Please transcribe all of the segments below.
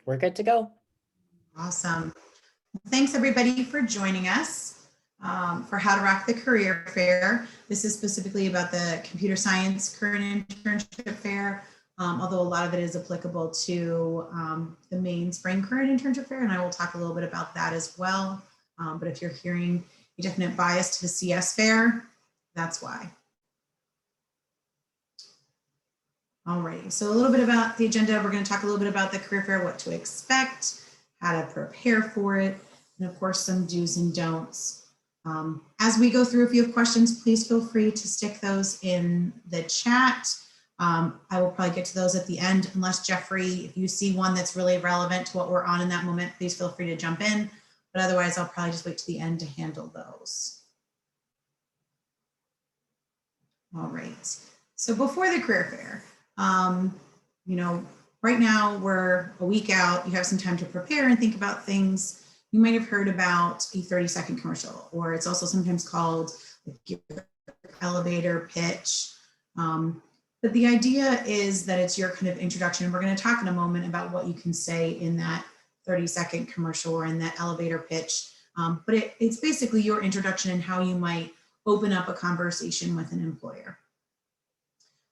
we're good to go. Awesome. Thanks everybody for joining us for How to Rock the Career Fair. This is specifically about the computer science current internship fair, although a lot of it is applicable to the main spring current internship fair, and I will talk a little bit about that as well. But if you're hearing a definite bias to the CS fair, that's why. Alrighty, so a little bit about the agenda. We're going to talk a little bit about the career fair, what to expect, how to prepare for it, and of course some do's and don'ts. As we go through, if you have questions, please feel free to stick those in the chat. I will probably get to those at the end, unless Jeffrey, if you see one that's really relevant to what we're on in that moment, please feel free to jump in. But otherwise, I'll probably just wait to the end to handle those. All right, so before the career fair, you know, right now we're a week out, you have some time to prepare and think about things. You might have heard about a 30-second commercial, or it's also sometimes called your elevator pitch. But the idea is that it's your kind of introduction. And we're going to talk in a moment about what you can say in that 30-second commercial or in that elevator pitch. But it's basically your introduction and how you might open up a conversation with an employer.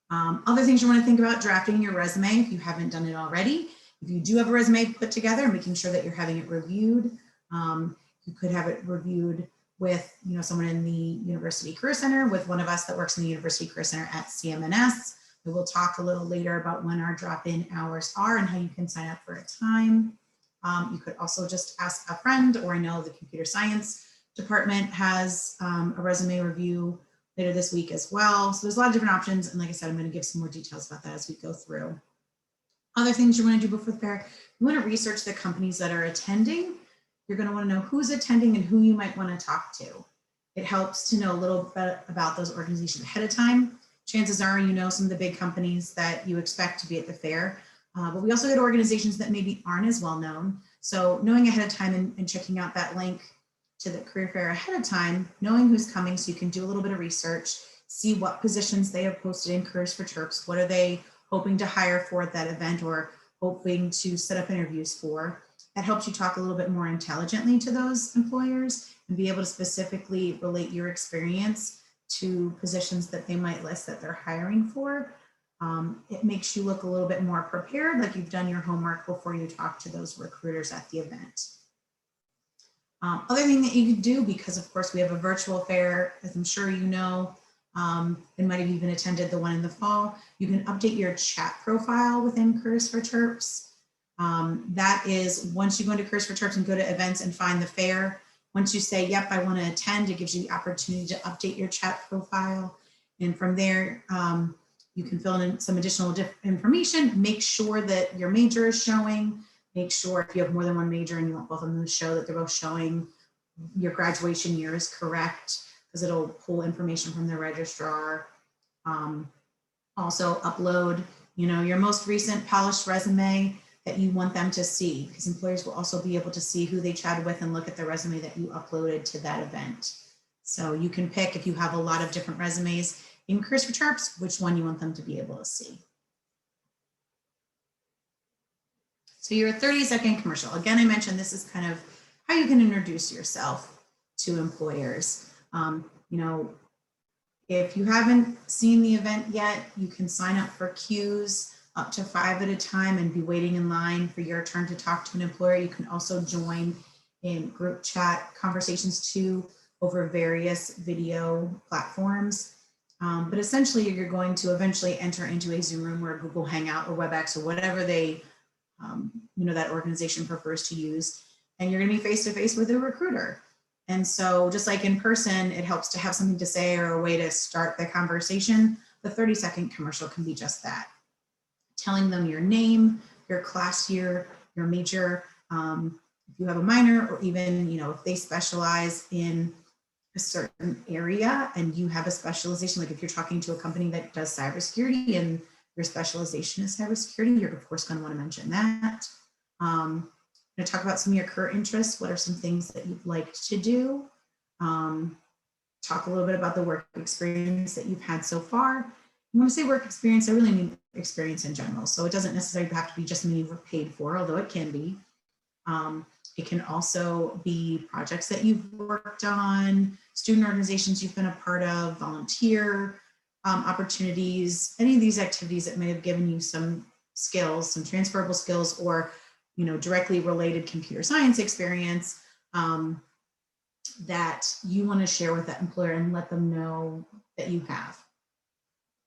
Other things you want to think about: drafting your resume if you haven't done it already. If you do have a resume put together, making sure that you're having it reviewed. You could have it reviewed with someone in the University Career Center, with one of us that works in the University Career Center at CMNS. We will talk a little later about when our drop-in hours are and how you can sign up for a time. You could also just ask a friend, or I know the computer science department has a resume review later this week as well. So there's a lot of different options. And like I said, I'm going to give some more details about that as we go through. Other things you want to do before the fair: you want to research the companies that are attending. You're going to want to know who's attending and who you might want to talk to. It helps to know a little bit about those organizations ahead of time. Chances are you know some of the big companies that you expect to be at the fair, but we also get organizations that maybe aren't as well known. So knowing ahead of time and checking out that link to the career fair ahead of time, knowing who's coming so you can do a little bit of research, see what positions they have posted in Careers for Terps, what are they hoping to hire for at that event or hoping to set up interviews for. That helps you talk a little bit more intelligently to those employers and be able to specifically relate your experience to positions that they might list that they're hiring for. It makes you look a little bit more prepared, like you've done your homework before you talk to those recruiters at the event. Other thing that you could do, because of course we have a virtual fair, as I'm sure you know, and might have even attended the one in the fall, you can update your chat profile within Careers for Terps. That is, once you go into Careers for Terps and go to events and find the fair, once you say, yep, I want to attend, it gives you the opportunity to update your chat profile. And from there, you can fill in some additional information, make sure that your major is showing, make sure if you have more than one major and you want both of them to show that they're both showing, your graduation year is correct, because it'll pull information from the registrar. Also upload, your most recent polished resume that you want them to see, because employers will also be able to see who they chatted with and look at the resume that you uploaded to that event. So you can pick, if you have a lot of different resumes in Careers for Terps, which one you want them to be able to see. So your 30-second commercial. Again, I mentioned this is kind of how you can introduce yourself to employers. If you haven't seen the event yet, you can sign up for queues up to 5 at a time and be waiting in line for your turn to talk to an employer. You can also join in group chat conversations too over various video platforms. But essentially you're going to eventually enter into a Zoom room or Google Hangout or WebEx or whatever they, that organization prefers to use. And you're gonna be face-to-face with a recruiter. And so just like in person, it helps to have something to say or a way to start the conversation. The 30-second commercial can be just that. Telling them your name, your class year, your major, if you have a minor, or even, if they specialize in a certain area and you have a specialization, like if you're talking to a company that does cybersecurity and your specialization is cybersecurity, you're of course going to want to mention that. Going to talk about some of your current interests. What are some things that you'd like to do? Talk a little bit about the work experience that you've had so far. when I say work experience, I really mean experience in general. So it doesn't necessarily have to be just something you were paid for, although it can be. It can also be projects that you've worked on, student organizations you've been a part of, volunteer opportunities, any of these activities that may have given you some skills, some transferable skills, or directly related computer science experience that you want to share with that employer and let them know that you have.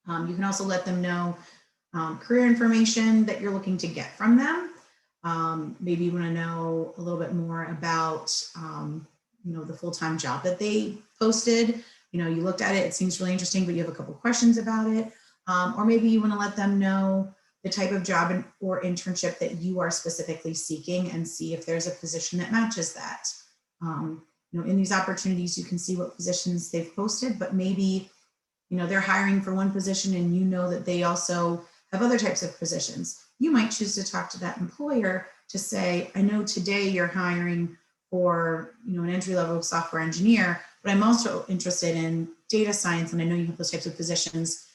You can also let them know career information that you're looking to get from them. Maybe you want to know a little bit more about, the full-time job that they posted. You looked at it, it seems really interesting, but you have a couple questions about it. Or maybe you want to let them know the type of job or internship that you are specifically seeking and see if there's a position that matches that. In these opportunities, you can see what positions they've posted, but maybe, they're hiring for one position and that they also have other types of positions. You might choose to talk to that employer to say, I know today you're hiring for, an entry-level software engineer, but I'm also interested in data science, and I know you have those types of positions.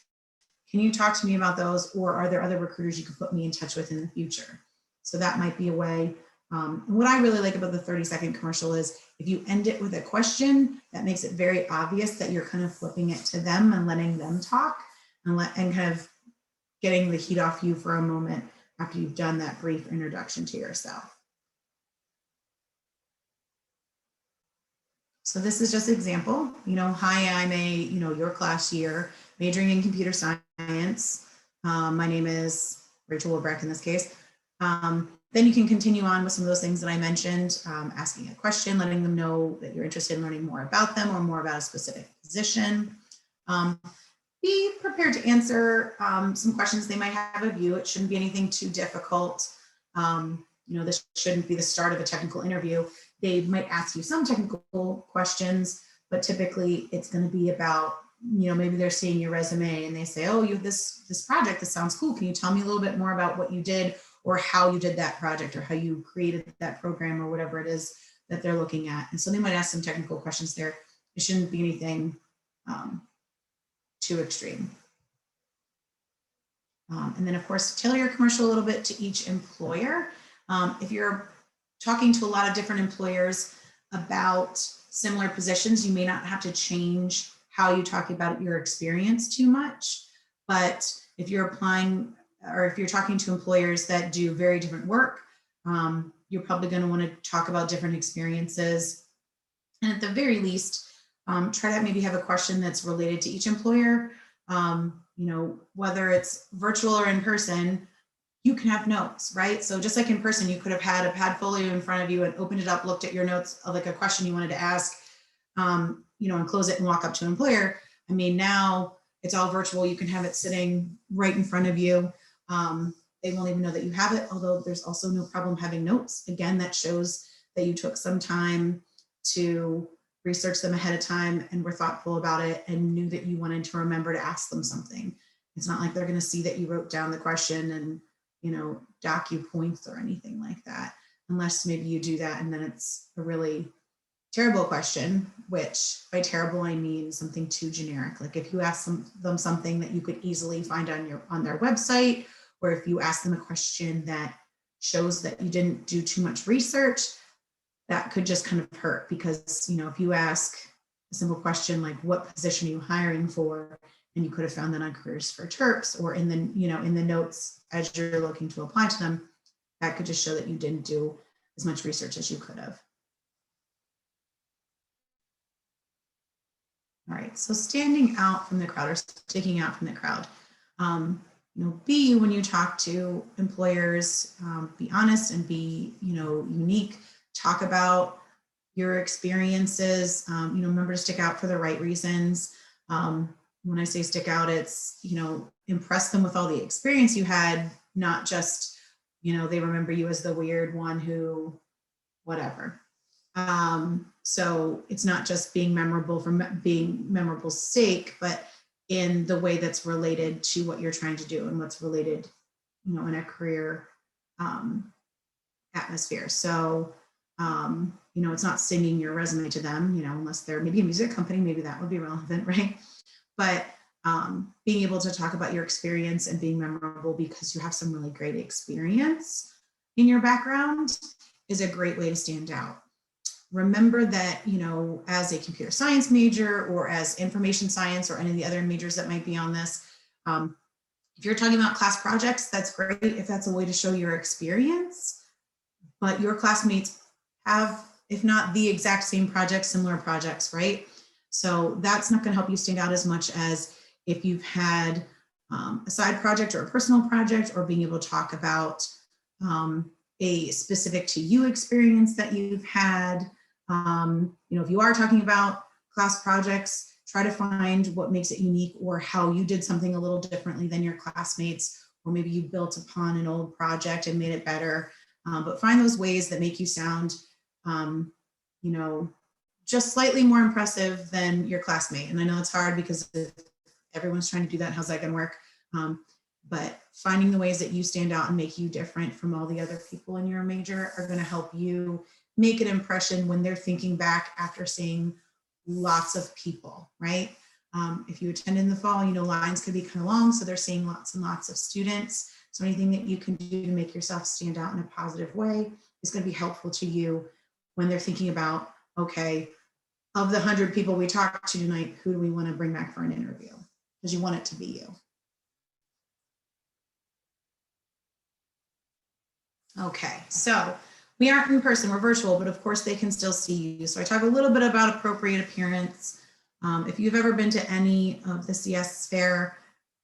Can you talk to me about those, or are there other recruiters you could put me in touch with in the future? So that might be a way. And what I really like about the 30-second commercial is if you end it with a question, that makes it very obvious that you're kind of flipping it to them and letting them talk and kind of getting the heat off you for a moment after you've done that brief introduction to yourself. So this is just an example, hi, I'm your class year, majoring in computer science. My name is Rachel Wilbrecht in this case. Then you can continue on with some of those things that I mentioned, asking a question, letting them know that you're interested in learning more about them or more about a specific position. Be prepared to answer some questions they might have of you. It shouldn't be anything too difficult. This shouldn't be the start of a technical interview. They might ask you some technical questions, but typically it's going to be about, maybe they're seeing your resume and they say, oh, you have this project, this sounds cool. Can you tell me a little bit more about what you did or how you did that project or how you created that program or whatever it is that they're looking at? And so they might ask some technical questions there. It shouldn't be anything too extreme. And then of course, tailor your commercial a little bit to each employer. If you're talking to a lot of different employers about similar positions, you may not have to change how you talk about your experience too much. But if you're applying or if you're talking to employers that do very different work, you're probably going to want to talk about different experiences. And at the very least, try to maybe have a question that's related to each employer. Whether it's virtual or in person, you can have notes, right? So just like in person, you could have had a Padfolio in front of you and opened it up, looked at your notes of like a question you wanted to ask, and close it and walk up to an employer. I mean, now it's all virtual. You can have it sitting right in front of you. They won't even know that you have it, although there's also no problem having notes. Again, that shows that you took some time to research them ahead of time and were thoughtful about it and knew that you wanted to remember to ask them something. It's not like they're going to see that you wrote down the question and, dock you points or anything like that, unless maybe you do that and then it's a really terrible question, which by terrible, I mean something too generic. Like if you ask them something that you could easily find on their website, or if you ask them a question that shows that you didn't do too much research, that could just kind of hurt because, if you ask a simple question like what position are you hiring for, and you could have found that on Careers for Terps or in the, in the notes as you're looking to apply to them, that could just show that you didn't do as much research as you could have. All right, so standing out from the crowd or sticking out from the crowd. Be you when you talk to employers, be honest and be, unique, talk about your experiences, remember to stick out for the right reasons. When I say stick out, it's, impress them with all the experience you had, not just, they remember you as the weird one who, whatever. So it's not just being memorable for being memorable's sake, but in the way that's related to what you're trying to do and what's related, in a career atmosphere. So, it's not singing your resume to them, unless they're maybe a music company, maybe that would be relevant, right? But being able to talk about your experience and being memorable because you have some really great experience in your background is a great way to stand out. Remember that, you know, as a computer science major or as information science or any of the other majors that might be on this, if you're talking about class projects, that's great if that's a way to show your experience, but your classmates have, if not the exact same projects, similar projects, right? So that's not going to help you stand out as much as if you've had a side project or a personal project, or being able to talk about a specific to you experience that you've had. You know, if you are talking about class projects, try to find what makes it unique or how you did something a little differently than your classmates, or maybe you built upon an old project and made it better. But find those ways that make you sound, you know, just slightly more impressive than your classmate. And I know it's hard because everyone's trying to do that. How's that going to work? But finding the ways that you stand out and make you different from all the other people in your major are going to help you make an impression when they're thinking back after seeing lots of people, right? If you attend in the fall, you know, lines could be kind of long, so they're seeing lots and lots of students. So anything that you can do to make yourself stand out in a positive way is going to be helpful to you when they're thinking about, okay, of the 100 people we talked to tonight, who do we want to bring back for an interview? Because you want it to be you. Okay, so we aren't in person, we're virtual, but of course they can still see you. So I talk a little bit about appropriate appearance. If you've ever been to any of the CS fair,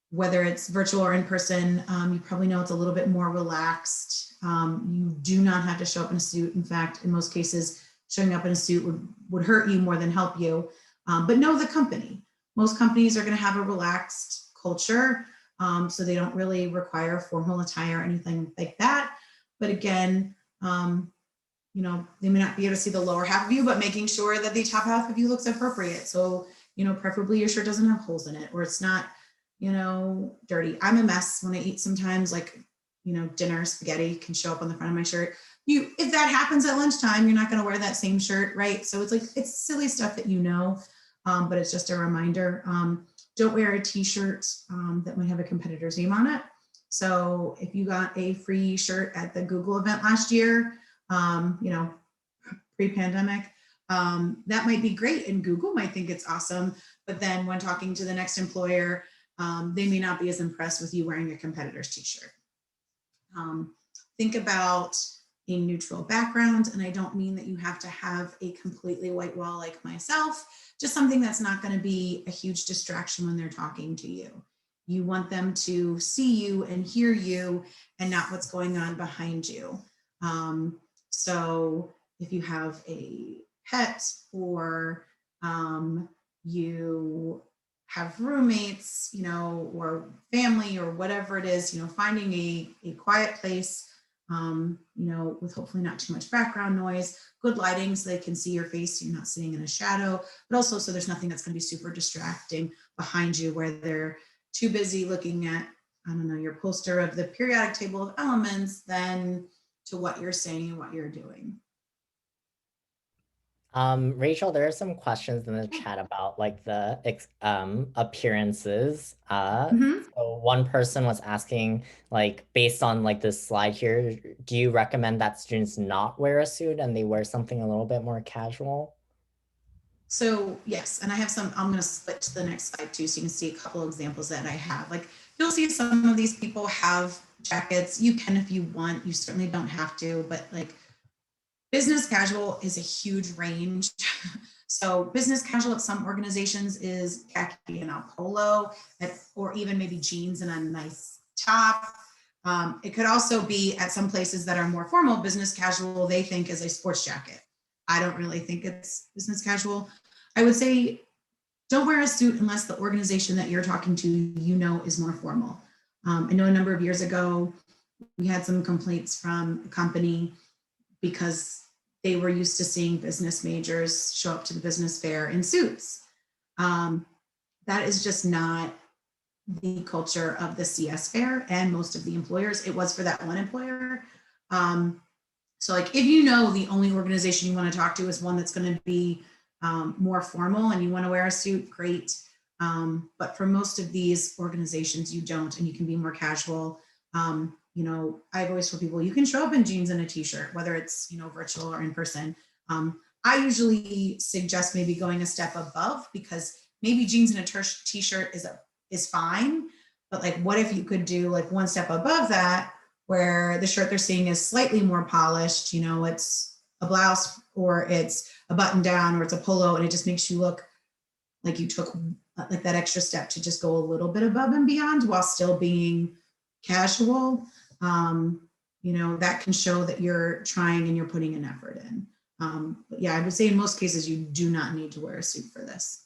whether it's virtual or in person, you probably know it's a little bit more relaxed. You do not have to show up in a suit. In fact, in most cases, showing up in a suit would hurt you more than help you. But know the company. Most companies are going to have a relaxed culture, so they don't really require formal attire or anything like that. But again, you know, they may not be able to see the lower half of you, but making sure that the top half of you looks appropriate. So, you know, preferably your shirt doesn't have holes in it, or it's not, you know, dirty. I'm a mess when I eat sometimes, like, you know, dinner spaghetti can show up on the front of my shirt. If that happens at lunchtime, you're not going to wear that same shirt, right? So it's like, it's silly stuff that you know, but it's just a reminder. Don't wear a t-shirt that might have a competitor's name on it. So if you got a free shirt at the Google event last year, you know, pre-pandemic, that might be great and Google might think it's awesome. But then when talking to the next employer, they may not be as impressed with you wearing a competitor's t-shirt. Think about a neutral background. And I don't mean that you have to have a completely white wall like myself, just something that's not going to be a huge distraction when they're talking to you. You want them to see you and hear you and not what's going on behind you. So if you have a pet or you have roommates, you know, or family or whatever it is, you know, finding a quiet place, you know, with hopefully not too much background noise, good lighting so they can see your face, so you're not sitting in a shadow, but also so there's nothing that's going to be super distracting behind you where they're too busy looking at, I don't know, your poster of the periodic table of elements than to what you're saying and what you're doing. Rachel, there are some questions in the chat about like the appearances. So one person was asking, like, based on like this slide here, do you recommend that students not wear a suit and they wear something a little bit more casual? So yes, and I have some, I'm going to split to the next slide too, so you can see a couple of examples that I have. Like you'll see some of these people have jackets. You can if you want, you certainly don't have to, but like business casual is a huge range. So business casual at some organizations is khaki and a polo, or even maybe jeans and a nice top. It could also be at some places that are more formal, business casual, they think is a sports jacket. I don't really think it's business casual. I would say don't wear a suit unless the organization that you're talking to, you know, is more formal. I know a number of years ago, we had some complaints from a company because they were used to seeing business majors show up to the business fair in suits. That is just not the culture of the CS fair and most of the employers. It was for that one employer. So like if you know the only organization you want to talk to is one that's going to be more formal and you want to wear a suit, great. But for most of these organizations, you don't, and you can be more casual. I've always told people you can show up in jeans and a t-shirt, whether it's, virtual or in person. I usually suggest maybe going a step above, because maybe jeans and a t-shirt is fine. But like, what if you could do like one step above that, where the shirt they're seeing is slightly more polished, it's a blouse or it's a button down or it's a polo, and it just makes you look like you took like that extra step to just go a little bit above and beyond while still being casual. That can show that you're trying and you're putting an effort in. But yeah, I would say in most cases, you do not need to wear a suit for this.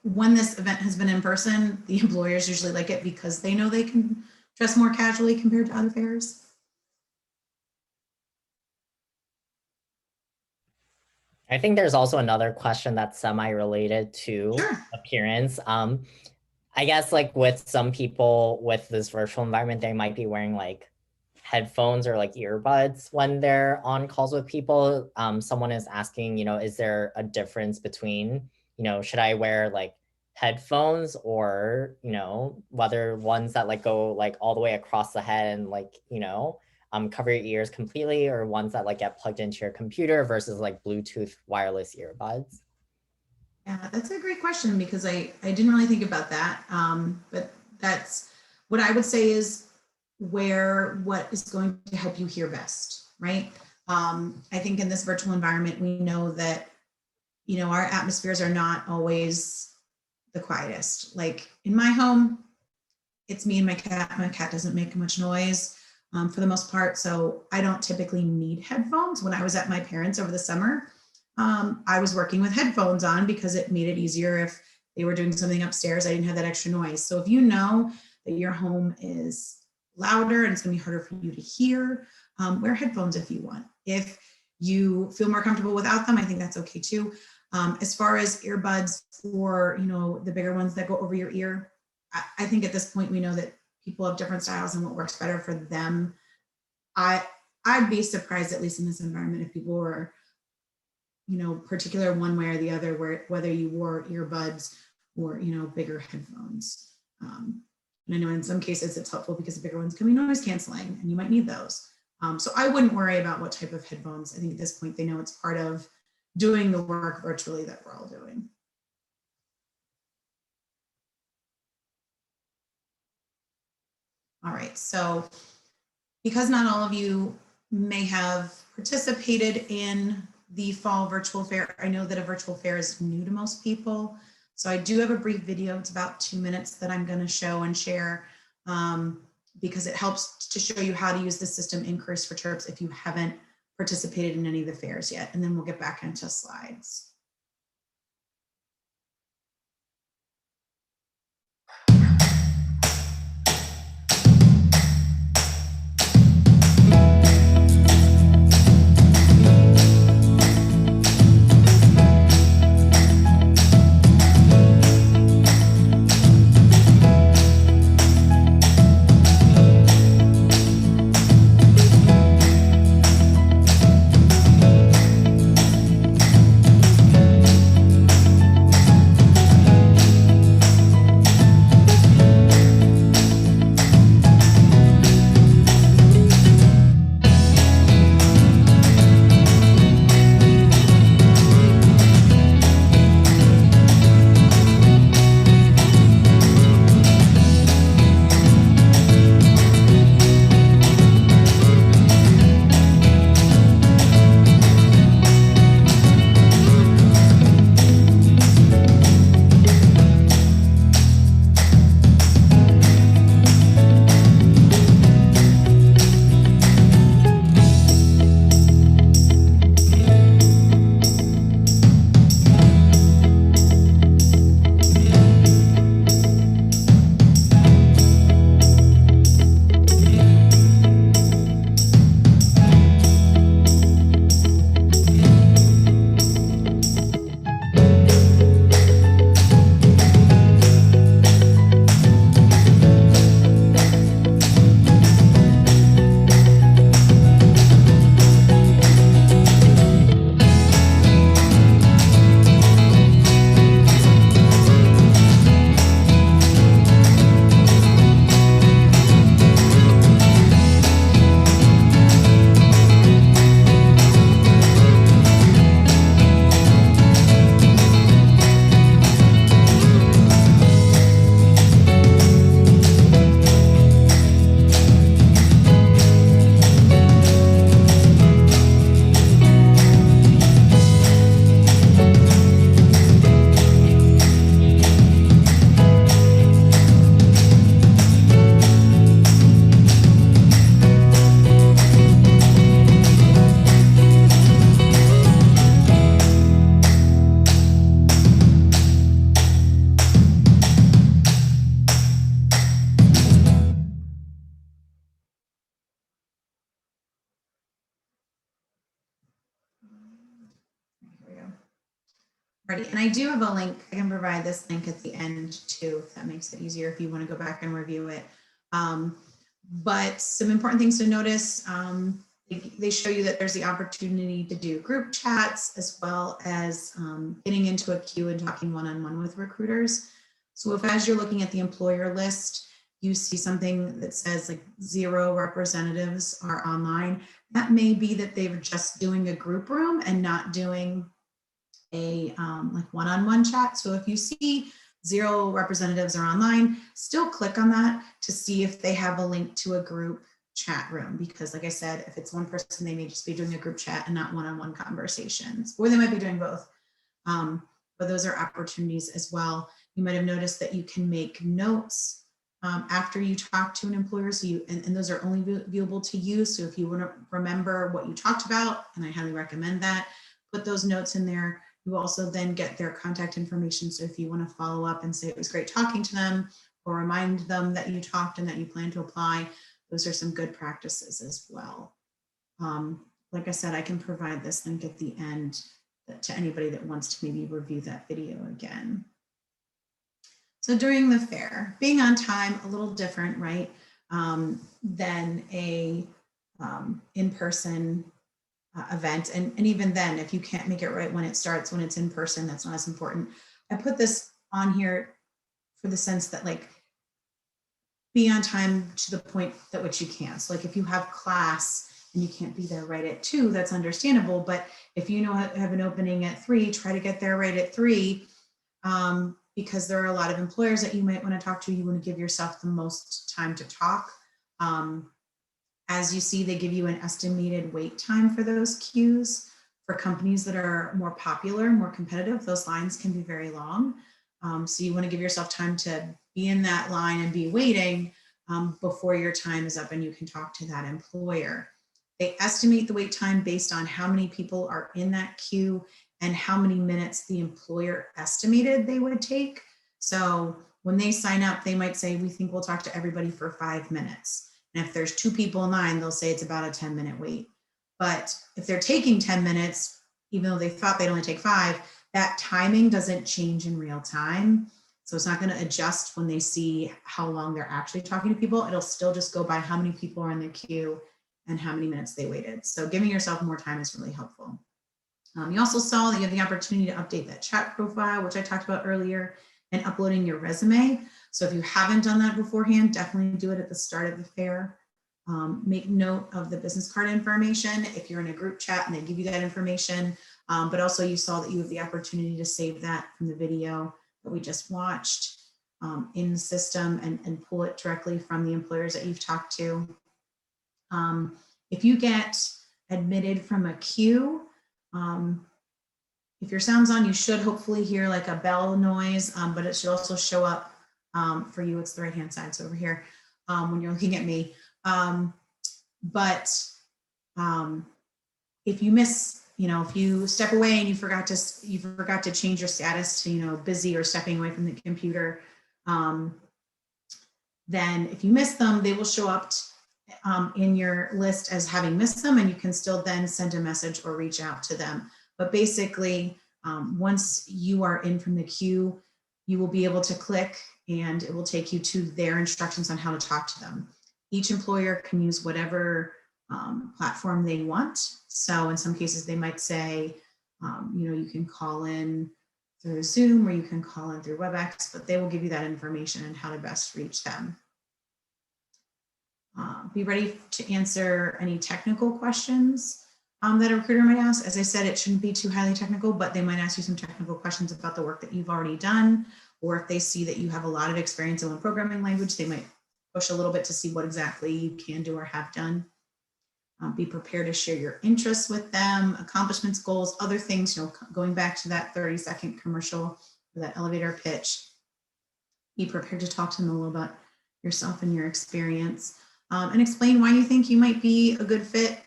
When this event has been in person, the employers usually like it because they know they can dress more casually compared to other fairs. I think there's also another question that's semi-related to Sure. appearance. I guess like with some people with this virtual environment, they might be wearing like headphones or like earbuds when they're on calls with people. Someone is asking, is there a difference between, should I wear like headphones or, whether ones that like go like all the way across the head and like, cover your ears completely, or ones that like get plugged into your computer versus like Bluetooth wireless earbuds? Yeah, that's a great question, because I didn't really think about that. But that's what I would say is what is going to help you hear best, right? I think in this virtual environment, we know that, our atmospheres are not always the quietest. Like in my home, it's me and my cat. My cat doesn't make much noise for the most part. So I don't typically need headphones. When I was at my parents' over the summer, I was working with headphones on because it made it easier if they were doing something upstairs. I didn't have that extra noise. So if you know that your home is louder and it's going to be harder for you to hear, wear headphones if you want. If you feel more comfortable without them, I think that's okay too. As far as earbuds or, the bigger ones that go over your ear, I think at this point we know that people have different styles and what works better for them. I'd be surprised, at least in this environment, if people were, particular one way or the other, whether you wore earbuds or, bigger headphones. And I know in some cases it's helpful because the bigger ones can be noise canceling and you might need those. So I wouldn't worry about what type of headphones. I think at this point, they know it's part of doing the work virtually that we're all doing. All right, so because not all of you may have participated in the fall virtual fair, I know that a virtual fair is new to most people. So I do have a brief video. It's about 2 minutes that I'm going to show and share because it helps to show you how to use the system in Careers for Terps if you haven't participated in any of the fairs yet. And then we'll get back into slides. Alrighty, and I do have a link. I can provide this link at the end too, if that makes it easier if you want to go back and review it. But some important things to notice, they show you that there's the opportunity to do group chats as well as getting into a queue and talking one-on-one with recruiters. So if as you're looking at the employer list, you see something that says like 0 representatives are online, that may be that they're just doing a group room and not doing a like one-on-one chat. So if you see 0 representatives are online, still click on that to see if they have a link to a group chat room. Because like I said, if it's one person, they may just be doing a group chat and not one-on-one conversations, or they might be doing both. But those are opportunities as well. You might have noticed that you can make notes after you talk to an employer. So and those are only viewable to you. So if you want to remember what you talked about, and I highly recommend that, put those notes in there. You also then get their contact information. So if you want to follow up and say it was great talking to them, or remind them that you talked and that you plan to apply, those are some good practices as well. Like I said, I can provide this link at the end to anybody that wants to maybe review that video again. So during the fair, being on time, a little different, right, than a in-person event. And even then, if you can't make it right when it starts, when it's in person, that's not as important. I put this on here for the sense that like, be on time to the point at which you can. So like if you have class and you can't be there right at 2, that's understandable. But if you know have an opening at 3, try to get there right at 3, because there are a lot of employers that you might want to talk to. You want to give yourself the most time to talk. As you see, they give you an estimated wait time for those queues. For companies that are more popular, more competitive, those lines can be very long. So you want to give yourself time to be in that line and be waiting before your time is up and you can talk to that employer. They estimate the wait time based on how many people are in that queue and how many minutes the employer estimated they would take. So when they sign up, they might say, we think we'll talk to everybody for 5 minutes. And if there's 2 people in line, they'll say it's about a 10-minute wait. But if they're taking 10 minutes, even though they thought they'd only take 5, that timing doesn't change in real time. So it's not going to adjust when they see how long they're actually talking to people. It'll still just go by how many people are in the queue and how many minutes they waited. So giving yourself more time is really helpful. You also saw that you have the opportunity to update that chat profile, which I talked about earlier, and uploading your resume. So if you haven't done that beforehand, definitely do it at the start of the fair. Make note of the business card information if you're in a group chat and they give you that information. But also you saw that you have the opportunity to save that from the video that we just watched in the system and pull it directly from the employers that you've talked to. If you get admitted from a queue, if your sound's on, you should hopefully hear like a bell noise, but it should also show up for you. It's the right-hand side, so over here when you're looking at me. If you miss, if you step away and you forgot to change your status to, busy or stepping away from the computer, then if you miss them, they will show up in your list as having missed them, and you can still then send a message or reach out to them. But basically, once you are in from the queue, you will be able to click and it will take you to their instructions on how to talk to them. Each employer can use whatever platform they want. So in some cases, they might say, you can call in through Zoom or you can call in through WebEx, but they will give you that information and how to best reach them. Be ready to answer any technical questions that a recruiter might ask. As I said, it shouldn't be too highly technical, but they might ask you some technical questions about the work that you've already done, or if they see that you have a lot of experience in one programming language, they might push a little bit to see what exactly you can do or have done. Be prepared to share your interests with them, accomplishments, goals, other things, going back to that 30-second commercial or that elevator pitch. Be prepared to talk to them a little about yourself and your experience, and explain why you think you might be a good fit,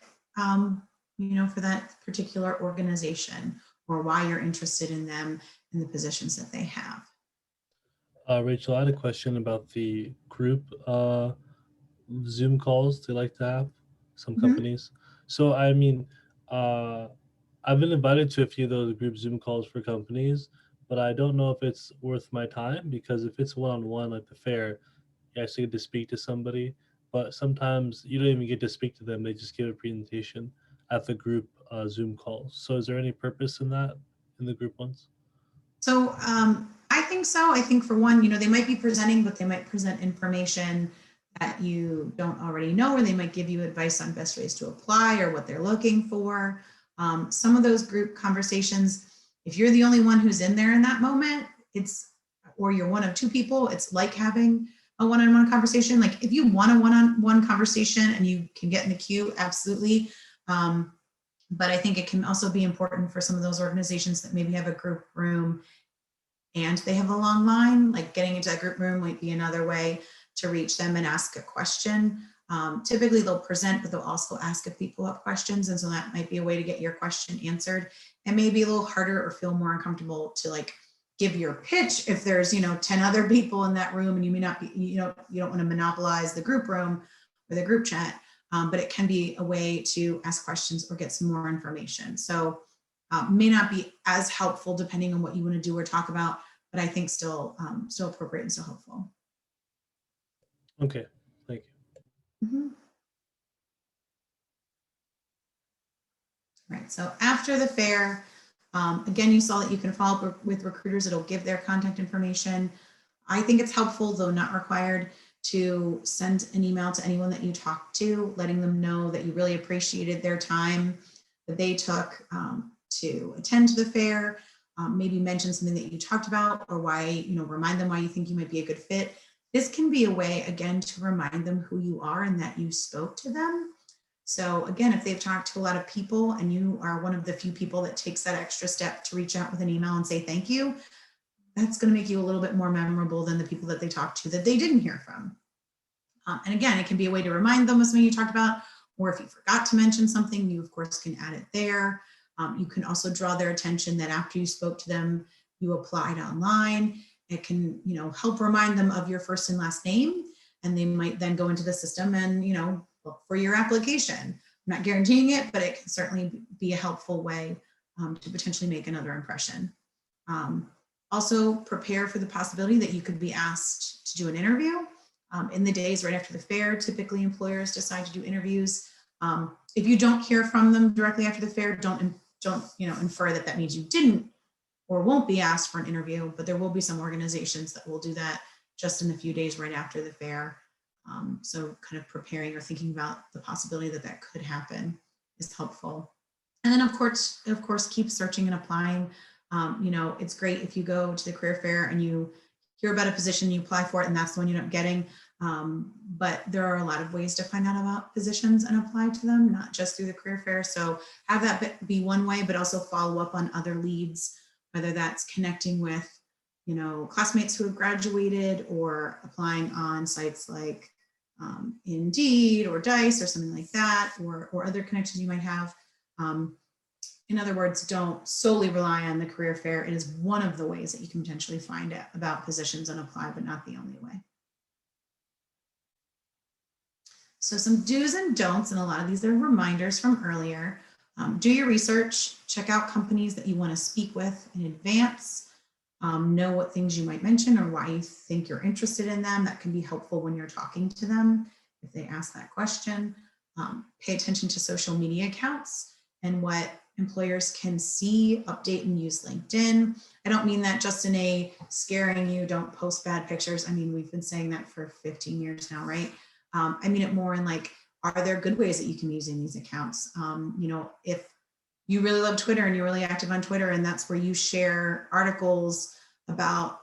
for that particular organization, or why you're interested in them and the positions that they have. Rachel, I had a question about the group Zoom calls they like to have, some companies. So, I've been invited to a few of those group Zoom calls for companies, but I don't know if it's worth my time because if it's one-on-one like the fair, you actually get to speak to somebody. But sometimes you don't even get to speak to them; they just give a presentation at the group Zoom calls. So, is there any purpose in that in the group ones? So I think so. I think for one, they might be presenting, but they might present information that you don't already know, or they might give you advice on best ways to apply or what they're looking for. Some of those group conversations, if you're the only one who's in there in that moment, or you're one of two people, it's like having a one-on-one conversation. Like if you want a one-on-one conversation and you can get in the queue, absolutely. But I think it can also be important for some of those organizations that maybe have a group room and they have a long line, like getting into that group room might be another way to reach them and ask a question. Typically they'll present, but they'll also ask if people have questions. And so that might be a way to get your question answered. And maybe a little harder or feel more uncomfortable to like give your pitch if there's 10 other people in that room and you may not be, you don't want to monopolize the group room or the group chat. But it can be a way to ask questions or get some more information. So may not be as helpful depending on what you want to do or talk about, but I think still appropriate and still helpful. Okay, thank you. Mm-hmm. Right, so after the fair, again, you saw that you can follow up with recruiters. It'll give their contact information. I think it's helpful, though not required, to send an email to anyone that you talk to, letting them know that you really appreciated their time that they took to attend to the fair, maybe mention something that you talked about or why, remind them why you think you might be a good fit. This can be a way, again, to remind them who you are and that you spoke to them. So again, if they've talked to a lot of people and you are one of the few people that takes that extra step to reach out with an email and say thank you, that's going to make you a little bit more memorable than the people that they talked to that they didn't hear from. And again, it can be a way to remind them of something you talked about, or if you forgot to mention something, you of course can add it there. You can also draw their attention that after you spoke to them, you applied online. It can, help remind them of your first and last name, and they might then go into the system and, look for your application. I'm not guaranteeing it, but it can certainly be a helpful way to potentially make another impression. Also prepare for the possibility that you could be asked to do an interview. In the days right after the fair, typically employers decide to do interviews. If you don't hear from them directly after the fair, don't infer that means you didn't or won't be asked for an interview, but there will be some organizations that will do that just in a few days right after the fair. So kind of preparing or thinking about the possibility that could happen is helpful. And then of course, keep searching and applying. It's great if you go to the career fair and you hear about a position, you apply for it, and that's the one you end up getting. But there are a lot of ways to find out about positions and apply to them, not just through the career fair. So have that be one way, but also follow up on other leads, whether that's connecting with, classmates who have graduated or applying on sites like Indeed or Dice or something like that, or other connections you might have. In other words, don't solely rely on the career fair. It is one of the ways that you can potentially find out about positions and apply, but not the only way. So some do's and don'ts, and a lot of these are reminders from earlier. Do your research, check out companies that you want to speak with in advance, know what things you might mention or why you think you're interested in them. That can be helpful when you're talking to them if they ask that question. Pay attention to social media accounts and what employers can see, update, and use LinkedIn. I don't mean that just in a scaring you, don't post bad pictures. I mean, we've been saying that for 15 years now, right? I mean it more in like, are there good ways that you can be using these accounts? If you really love Twitter and you're really active on Twitter and that's where you share articles about,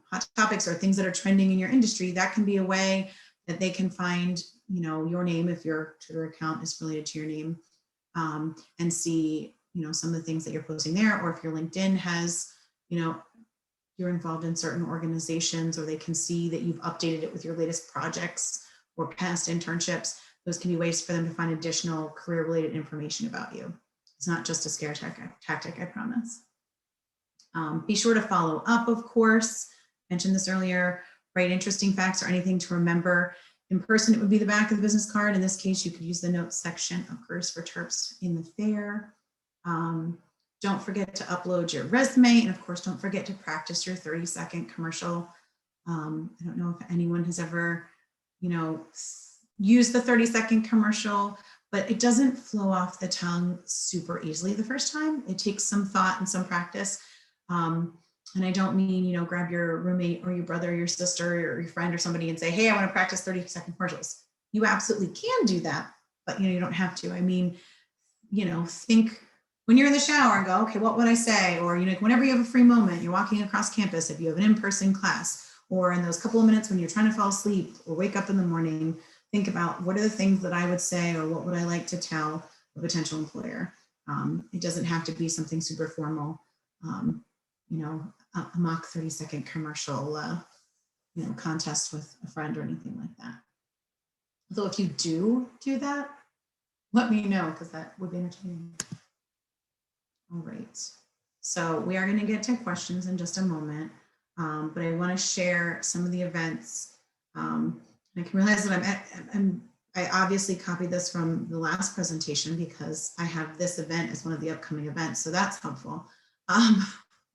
hot topics or things that are trending in your industry, that can be a way that they can find, your name if your Twitter account is related to your name. And see, some of the things that you're posting there, or if your LinkedIn has, you're involved in certain organizations, or they can see that you've updated it with your latest projects or past internships. Those can be ways for them to find additional career-related information about you. It's not just a scare tactic, I promise. Be sure to follow up, of course. Mentioned this earlier, write interesting facts or anything to remember. In person, it would be the back of the business card. In this case, you could use the notes section of Careers for Terps in the fair. Don't forget to upload your resume. And of course, don't forget to practice your 30-second commercial. I don't know if anyone has ever, used the 30-second commercial, but it doesn't flow off the tongue super easily the first time. It takes some thought and some practice. And I don't mean, grab your roommate or your brother or your sister or your friend or somebody and say, hey, I want to practice 30-second commercials. You absolutely can do that, but you don't have to. I mean, think when you're in the shower and go, okay, what would I say? Or, whenever you have a free moment, you're walking across campus, if you have an in-person class, or in those couple of minutes when you're trying to fall asleep or wake up in the morning, think about what are the things that I would say, or what would I like to tell a potential employer? It doesn't have to be something super formal, a mock 30-second commercial, contest with a friend or anything like that. Although if you do that, let me know, because that would be entertaining. All right, so we are going to get to questions in just a moment, but I want to share some of the events. I can realize that I obviously copied this from the last presentation because I have this event as one of the upcoming events, so that's helpful.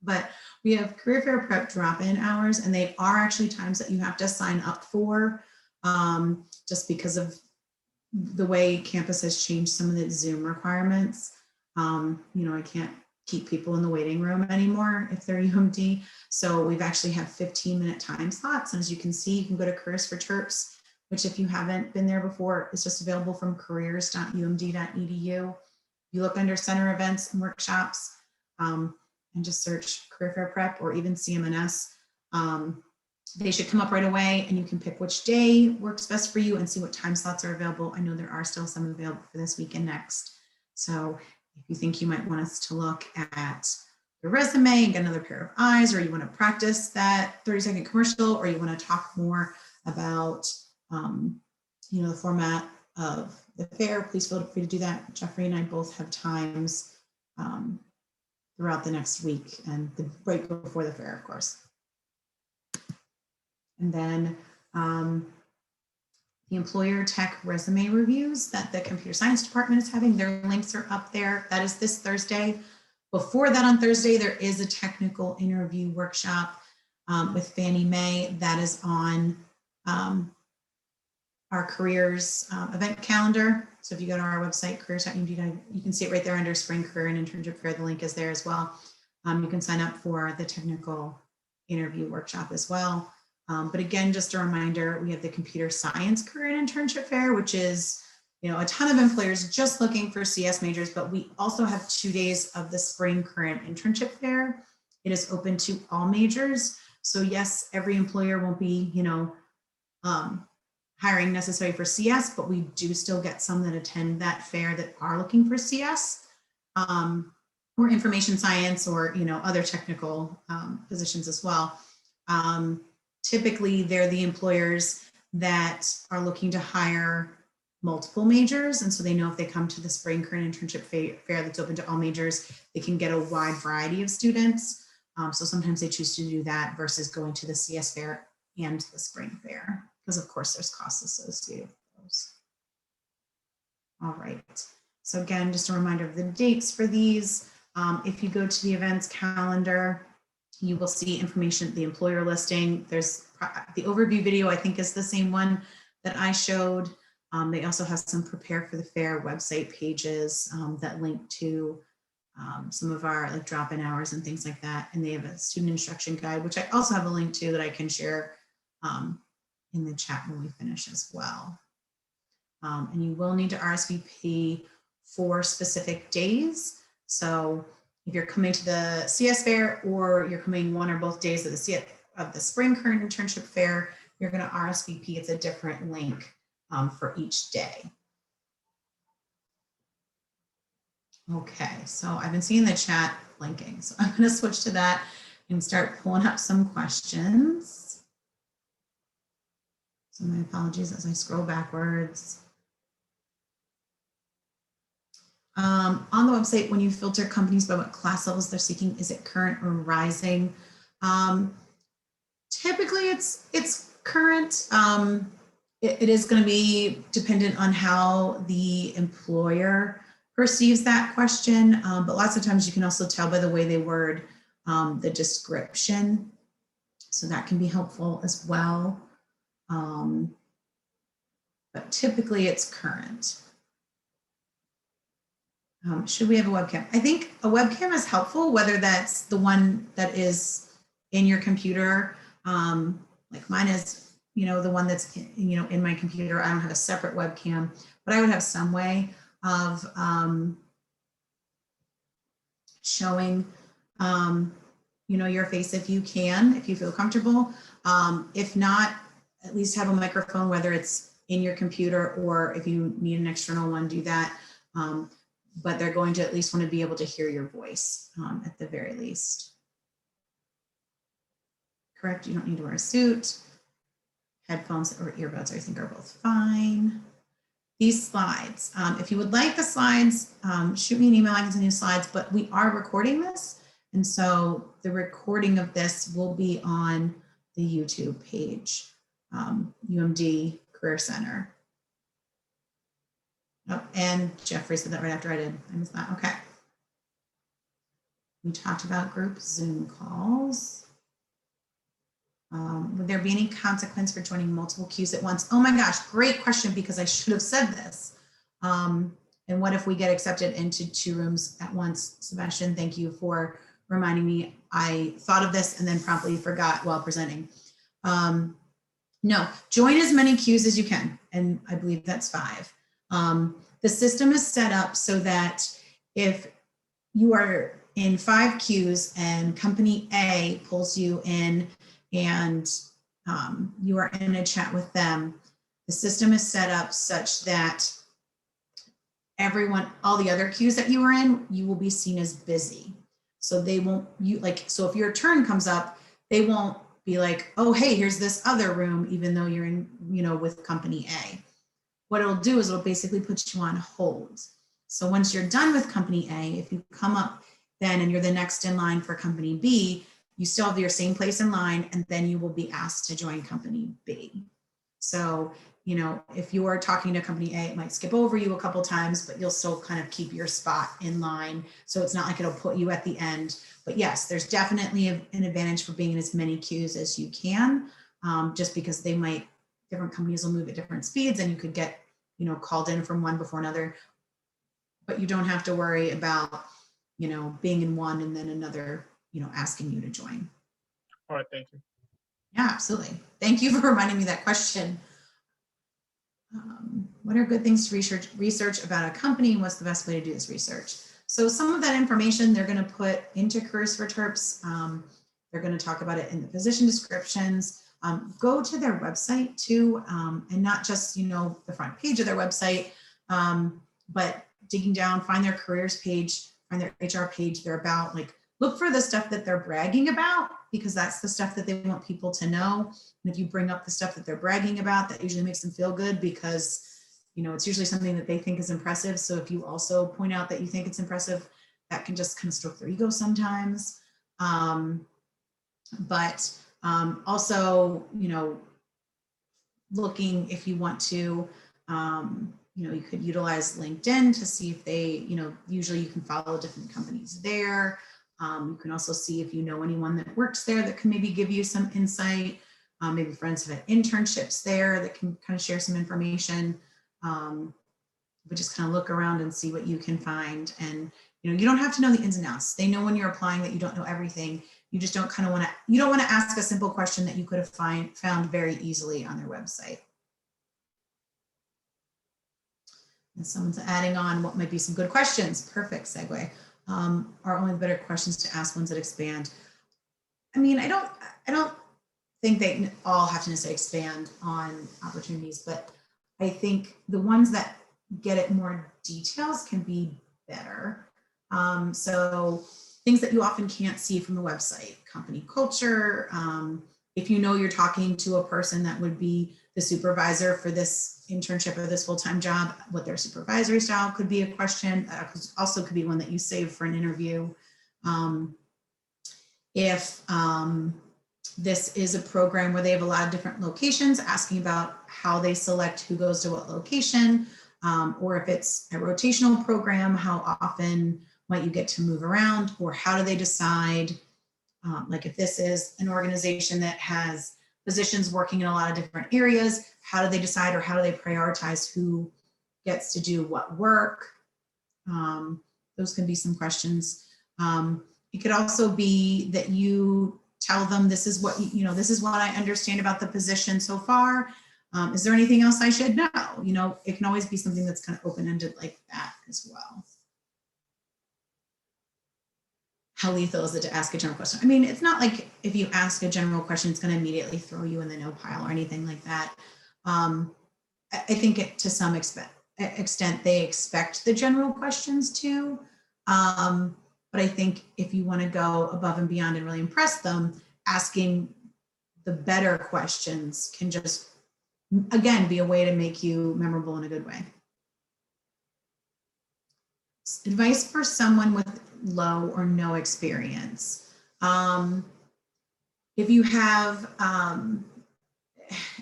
But we have Career Fair Prep drop-in hours, and they are actually times that you have to sign up for, just because of the way campus has changed some of the Zoom requirements. I can't keep people in the waiting room anymore if they're UMD. So we've actually have 15-minute time slots. And as you can see, you can go to Careers for Terps, which if you haven't been there before, is just available from careers.umd.edu. You look under center events and workshops, and just search Career Fair Prep or even CMNS. They should come up right away, and you can pick which day works best for you and see what time slots are available. I know there are still some available for this week and next. So if you think you might want us to look at your resume and get another pair of eyes, or you want to practice that 30-second commercial, or you want to talk more about, the format of the fair, please feel free to do that. Jeffrey and I both have times throughout the next week and right before the fair, of course. And then the employer tech resume reviews that the computer science department is having, their links are up there. That is this Thursday. Before that, on Thursday, there is a technical interview workshop with Fannie Mae that is on our careers event calendar. So if you go to our website, careers.umd, you can see it right there under Spring Career and Internship Fair. The link is there as well. You can sign up for the technical interview workshop as well. But again, just a reminder, we have the Computer Science Career and Internship Fair, which is, a ton of employers just looking for CS majors, but we also have 2 days of the Spring Career and Internship Fair. It is open to all majors. So yes, every employer won't be, hiring necessary for CS, but we do still get some that attend that fair that are looking for CS or information science or, other technical positions as well. Typically, they're the employers that are looking to hire multiple majors. And so they know if they come to the Spring Career and Internship Fair that's open to all majors, they can get a wide variety of students. So sometimes they choose to do that versus going to the CS Fair and the Spring Fair, because of course there's costs associated with those. All right. So again, just a reminder of the dates for these. If you go to the events calendar, you will see information, the employer listing. There's the overview video, I think is the same one that I showed. They also have some Prepare for the Fair website pages that link to some of our drop-in hours and things like that. And they have a student instruction guide, which I also have a link to that I can share in the chat when we finish as well. And you will need to RSVP for specific days. So if you're coming to the CS Fair or you're coming one or both days of the Spring Career and Internship Fair, you're going to RSVP. It's a different link for each day. Okay, so I've been seeing the chat blinking, so I'm going to switch to that and start pulling up some questions. So my apologies as I scroll backwards. On the website, when you filter companies by what class levels they're seeking, is it current or rising? Typically it's current. It is going to be dependent on how the employer perceives that question, but lots of times you can also tell by the way they word the description. So that can be helpful as well. But typically it's current. Should we have a webcam? I think a webcam is helpful, whether that's the one that is in your computer. Like mine is, the one that's, in my computer. I don't have a separate webcam, but I would have some way of showing, your face if you can, if you feel comfortable. If not, at least have a microphone, whether it's in your computer or if you need an external one, do that. But they're going to at least want to be able to hear your voice at the very least. Correct, you don't need to wear a suit. Headphones or earbuds, I think, are both fine. These slides, if you would like the slides, shoot me an email, I can send you slides, but we are recording this. And so the recording of this will be on the YouTube page, UMD Career Center. Oh, and Jeffrey said that right after I did. I missed that. Okay. We talked about group Zoom calls. Would there be any consequence for joining multiple queues at once? Oh my gosh, great question, because I should have said this. And what if we get accepted into 2 rooms at once? Sebastian, thank you for reminding me. I thought of this and then promptly forgot while presenting. No, join as many queues as you can. And I believe that's 5. The system is set up so that if you are in 5 queues and company A pulls you in and you are in a chat with them, the system is set up such that all the other queues that you are in, you will be seen as busy. So they won't, so if your turn comes up, they won't be like, oh, hey, here's this other room, even though you're in, with company A. What it'll do is it'll basically put you on hold. So once you're done with company A, if you come up then and you're the next in line for company B, you still have your same place in line, and then you will be asked to join company B. So, if you are talking to company A, it might skip over you a couple times, but you'll still kind of keep your spot in line. So it's not like it'll put you at the end. But yes, there's definitely an advantage for being in as many queues as you can, just because different companies will move at different speeds and you could get, called in from one before another. But you don't have to worry about, being in one and then another, asking you to join. All right, thank you. Yeah, absolutely. Thank you for reminding me that question. What are good things to research about a company? What's the best way to do this research? So some of that information they're going to put into Careers for Terps. They're going to talk about it in the position descriptions. Go to their website too, and not just, the front page of their website, but digging down, find their careers page, find their HR page, their about, look for the stuff that they're bragging about, because that's the stuff that they want people to know. And if you bring up the stuff that they're bragging about, that usually makes them feel good, because, it's usually something that they think is impressive. So if you also point out that you think it's impressive, that can just kind of stroke their ego sometimes. But also, looking if you want to, you could utilize LinkedIn to see if they, usually you can follow different companies there. You can also see if you know anyone that works there that can maybe give you some insight. Maybe friends have had internships there that can kind of share some information. But just kind of look around and see what you can find. And, you don't have to know the ins and outs. They know when you're applying that you don't know everything. You just don't you don't want to ask a simple question that you could have found very easily on their website. And someone's adding on what might be some good questions. Perfect segue. Are only better questions to ask ones that expand. I mean, I don't think they all have to necessarily expand on opportunities, but I think the ones that get it more details can be better. So things that you often can't see from the website, company culture. If you're talking to a person that would be the supervisor for this internship or this full-time job, what their supervisory style could be a question. Also could be one that you save for an interview. If this is a program where they have a lot of different locations, asking about how they select who goes to what location. or if it's a rotational program, how often might you get to move around, or how do they decide, like if this is an organization that has positions working in a lot of different areas, how do they decide or how do they prioritize who gets to do what work? Those can be some questions. It could also be that you tell them, this is what, this is what I understand about the position so far. Is there anything else I should know? It can always be something that's kind of open-ended like that as well. How lethal is it to ask a general question? I mean, it's not like if you ask a general question, it's going to immediately throw you in the no pile or anything like that. I think to some extent they expect the general questions too. But I think if you want to go above and beyond and really impress them, asking the better questions can just, again, be a way to make you memorable in a good way. Advice for someone with low or no experience. If you have,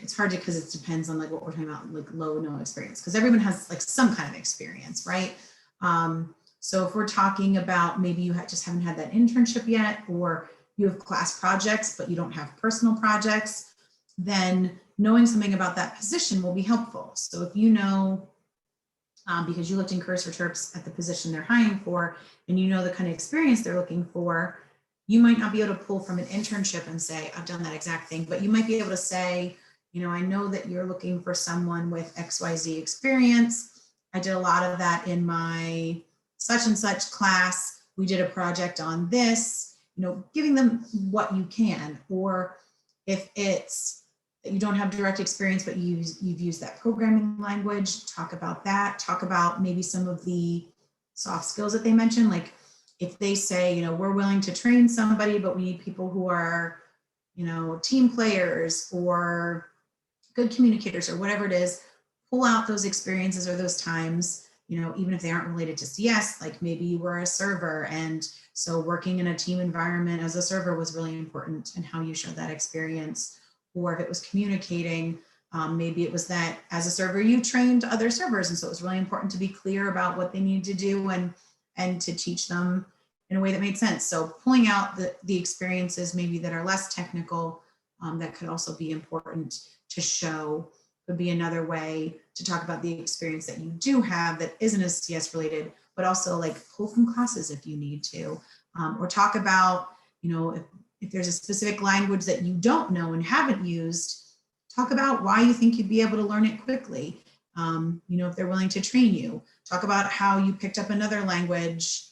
it's hard to, because it depends on like what we're talking about, like low, no experience, because everyone has like some kind of experience, right? So if we're talking about maybe you just haven't had that internship yet, or you have class projects, but you don't have personal projects, then knowing something about that position will be helpful. So if you know, because you looked in Career Center at the position they're hiring for, and you know the kind of experience they're looking for, you might not be able to pull from an internship and say, I've done that exact thing, but you might be able to say, I know that you're looking for someone with XYZ experience. I did a lot of that in my such and such class. We did a project on this, giving them what you can. Or if it's that you don't have direct experience, but you've used that programming language, talk about that. Talk about maybe some of the soft skills that they mentioned. Like if they say, we're willing to train somebody, but we need people who are, team players or good communicators or whatever it is, pull out those experiences or those times, even if they aren't related to CS, like maybe you were a server. And so working in a team environment as a server was really important, and how you showed that experience. Or if it was communicating, maybe it was that as a server, you trained other servers. And so it was really important to be clear about what they need to do and to teach them in a way that made sense. So pulling out the experiences maybe that are less technical, that could also be important to show, would be another way to talk about the experience that you do have that isn't as CS related, but also like pull from classes if you need to, or talk about, if there's a specific language that you don't know and haven't used, talk about why you think you'd be able to learn it quickly. If they're willing to train you, talk about how you picked up another language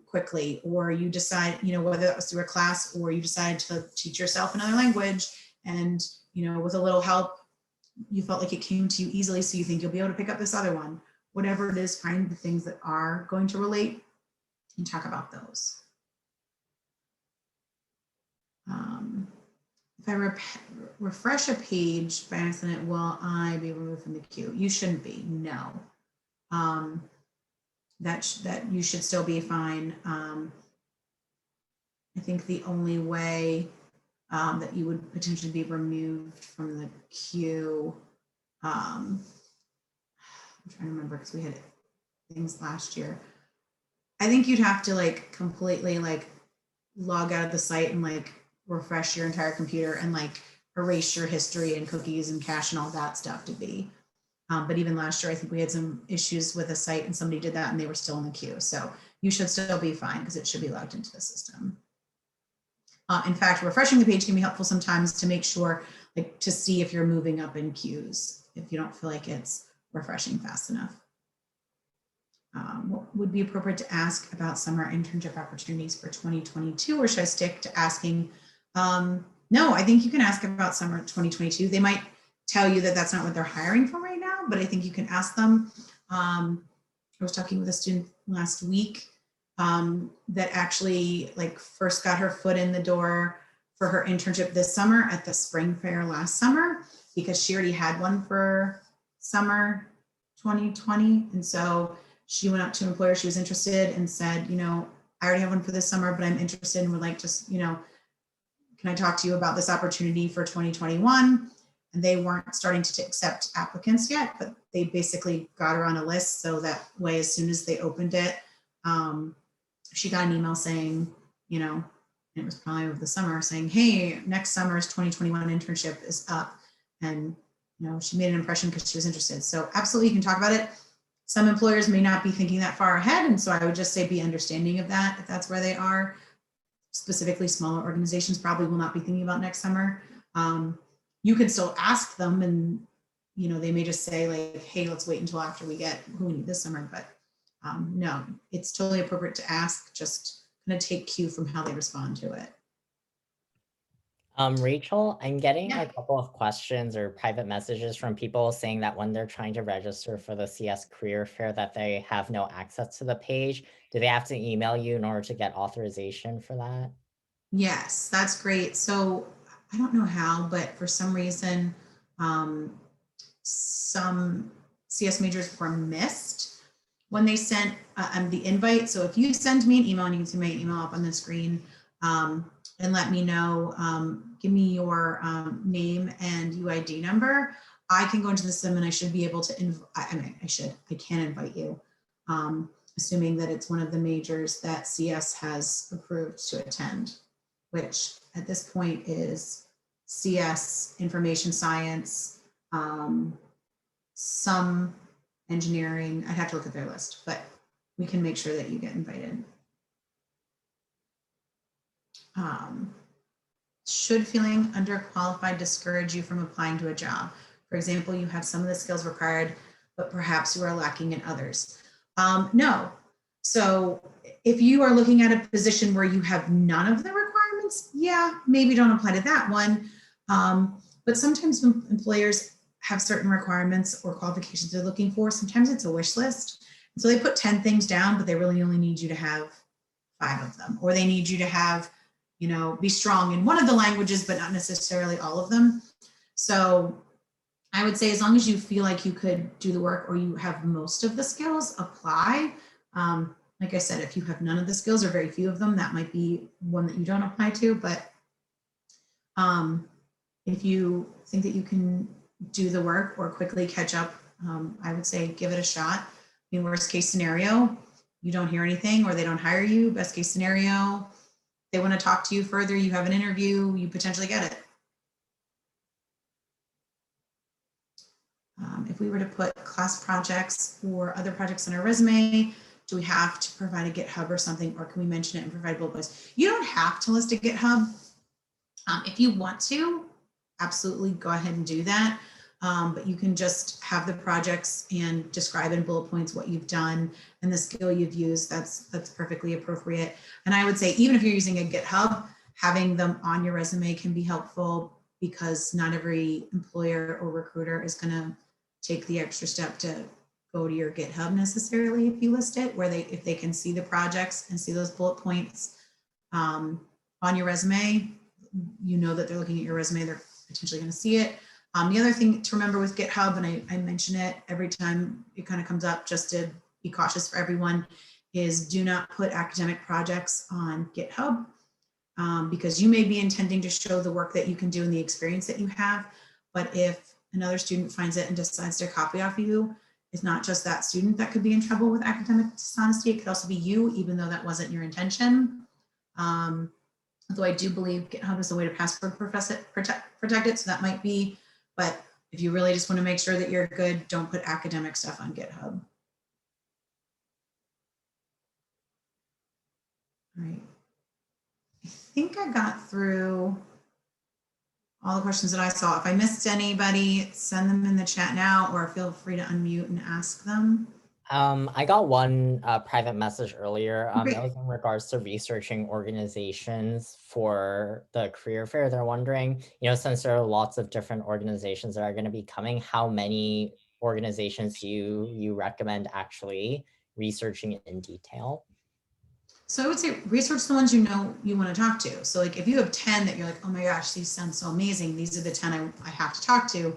quickly, or you decide, whether that was through a class or you decided to teach yourself another language, and, with a little help, you felt like it came to you easily, so you think you'll be able to pick up this other one. Whatever it is, find the things that are going to relate and talk about those. If I refresh a page by accident, will I be removed from the queue? You shouldn't be, no. That you should still be fine. I think the only way that you would potentially be removed from the queue, I'm trying to remember because we had things last year. I think you'd have to like completely like log out of the site and like refresh your entire computer and like erase your history and cookies and cache and all that stuff to be. But even last year, I think we had some issues with a site and somebody did that and they were still in the queue. So you should still be fine because it should be logged into the system. In fact, refreshing the page can be helpful sometimes to make sure, like to see if you're moving up in queues, if you don't feel like it's refreshing fast enough. What would be appropriate to ask about summer internship opportunities for 2022, or should I stick to asking? No, I think you can ask about summer 2022. They might tell you that that's not what they're hiring for right now, but I think you can ask them. I was talking with a student last week that actually like first got her foot in the door for her internship this summer at the spring fair last summer, because she already had one for summer 2020. And so she went up to an employer she was interested and said, I already have one for this summer, but I'm interested and would like to, can I talk to you about this opportunity for 2021? and they weren't starting to accept applicants yet, but they basically got her on a list. So that way, as soon as they opened it, she got an email saying, you know, it was probably over the summer, saying, hey, next summer's 2021 internship is up. And, you know, she made an impression because she was interested. So absolutely, you can talk about it. Some employers may not be thinking that far ahead. And so I would just say be understanding of that if that's where they are. Specifically, smaller organizations probably will not be thinking about next summer. You can still ask them, and, you know, they may just say like, hey, let's wait until after we get who we need this summer. But no, it's totally appropriate to ask, just kind of take cue from how they respond to it. Rachel, I'm getting Yeah. a couple of questions or private messages from people saying that when they're trying to register for the CS Career Fair that they have no access to the page. Do they have to email you in order to get authorization for that? Yes, that's great. So I don't know how, but for some reason, some CS majors were missed when they sent the invite. So if you send me an email, and you can see my email up on the screen, and let me know, give me your name and UID number, I can go into the system and I should be able to, I can invite you, assuming that it's one of the majors that CS has approved to attend, which at this point is CS, information science, some engineering. I'd have to look at their list, but we can make sure that you get invited. Should feeling underqualified discourage you from applying to a job? For example, you have some of the skills required, but perhaps you are lacking in others. No. So if you are looking at a position where you have none of the requirements, yeah, maybe don't apply to that one. But sometimes employers have certain requirements or qualifications they're looking for. Sometimes it's a wish list. And so they put 10 things down, but they really only need you to have 5 of them, or they need you to have, you know, be strong in one of the languages, but not necessarily all of them. So I would say as long as you feel like you could do the work or you have most of the skills, apply. Like I said, if you have none of the skills or very few of them, that might be one that you don't apply to. But if you think that you can do the work or quickly catch up, I would say give it a shot. I mean, worst case scenario, you don't hear anything or they don't hire you. Best case scenario, they want to talk to you further, you have an interview, you potentially get it. If we were to put class projects or other projects on our resume, do we have to provide a GitHub or something, or can we mention it and provide bullet points? You don't have to list a GitHub. If you want to, absolutely go ahead and do that. But you can just have the projects and describe in bullet points what you've done and the skill you've used. That's perfectly appropriate. And I would say, even if you're using a GitHub, having them on your resume can be helpful, because not every employer or recruiter is going to take the extra step to go to your GitHub necessarily if you list it, where if they can see the projects and see those bullet points on your resume, you know that they're looking at your resume, they're potentially going to see it. The other thing to remember with GitHub, and I mention it every time it kind of comes up, just to be cautious for everyone, is do not put academic projects on GitHub, because you may be intending to show the work that you can do and the experience that you have. But if another student finds it and decides to copy off you, it's not just that student that could be in trouble with academic dishonesty. It could also be you, even though that wasn't your intention. Although I do believe GitHub is a way to password protect it, so that might be. But if you really just want to make sure that you're good, don't put academic stuff on GitHub. All right. I think I got through all the questions that I saw. If I missed anybody, send them in the chat now, or feel free to unmute and ask them. I got one private message earlier. Okay. It was in regards to researching organizations for the career fair. They're wondering, since there are lots of different organizations that are going to be coming, how many organizations do you recommend actually researching in detail? So I would say research the ones you know you want to talk to. So like if you have 10 that you're like, oh my gosh, these sound so amazing, these are the 10 I have to talk to,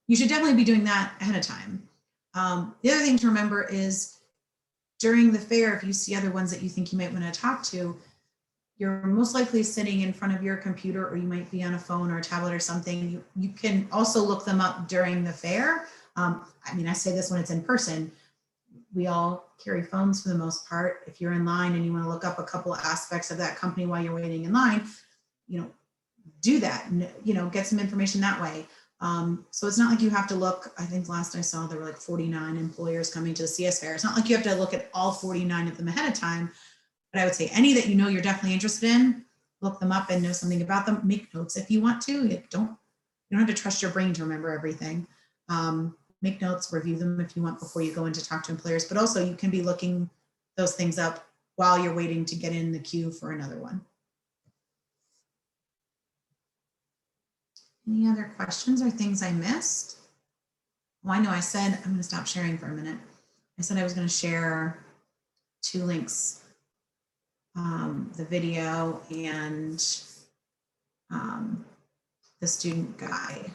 you should definitely be doing that ahead of time. The other thing to remember is during the fair, if you see other ones that you think you might want to talk to, you're most likely sitting in front of your computer, or you might be on a phone or a tablet or something. You can also look them up during the fair. I mean, I say this when it's in person. We all carry phones for the most part. If you're in line and you want to look up a couple of aspects of that company while you're waiting in line, do that, get some information that way. So it's not like you have to look. I think last I saw there were like 49 employers coming to the CS Fair. It's not like you have to look at all 49 of them ahead of time, but I would say any that you're definitely interested in, look them up and know something about them. Make notes if you want to. You don't have to trust your brain to remember everything. Make notes, review them if you want before you go in to talk to employers, but also you can be looking those things up while you're waiting to get in the queue for another one. Any other questions or things I missed? Well, I know I said, I'm going to stop sharing for a minute. I said I was going to share 2 links, the video and the student guide.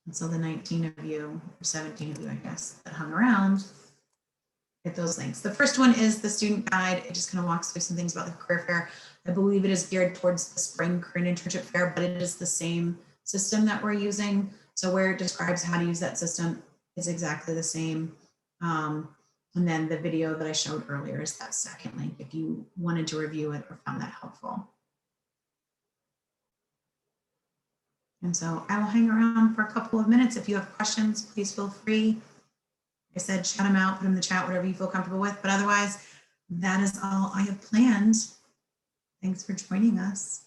And so the 19 of you, or 17 of you, I guess, that hung around, get those links. The first one is the student guide. It just kind of walks through some things about the career fair. I believe it is geared towards the spring career internship fair, but it is the same system that we're using. So where it describes how to use that system is exactly the same. And then the video that I showed earlier is that second link if you wanted to review it or found that helpful. And so I will hang around for a couple of minutes. If you have questions, please feel free. Like I said, shout them out, put them in the chat, whatever you feel comfortable with. But otherwise, that is all I have planned. Thanks for joining us.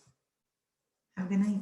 Have a good night.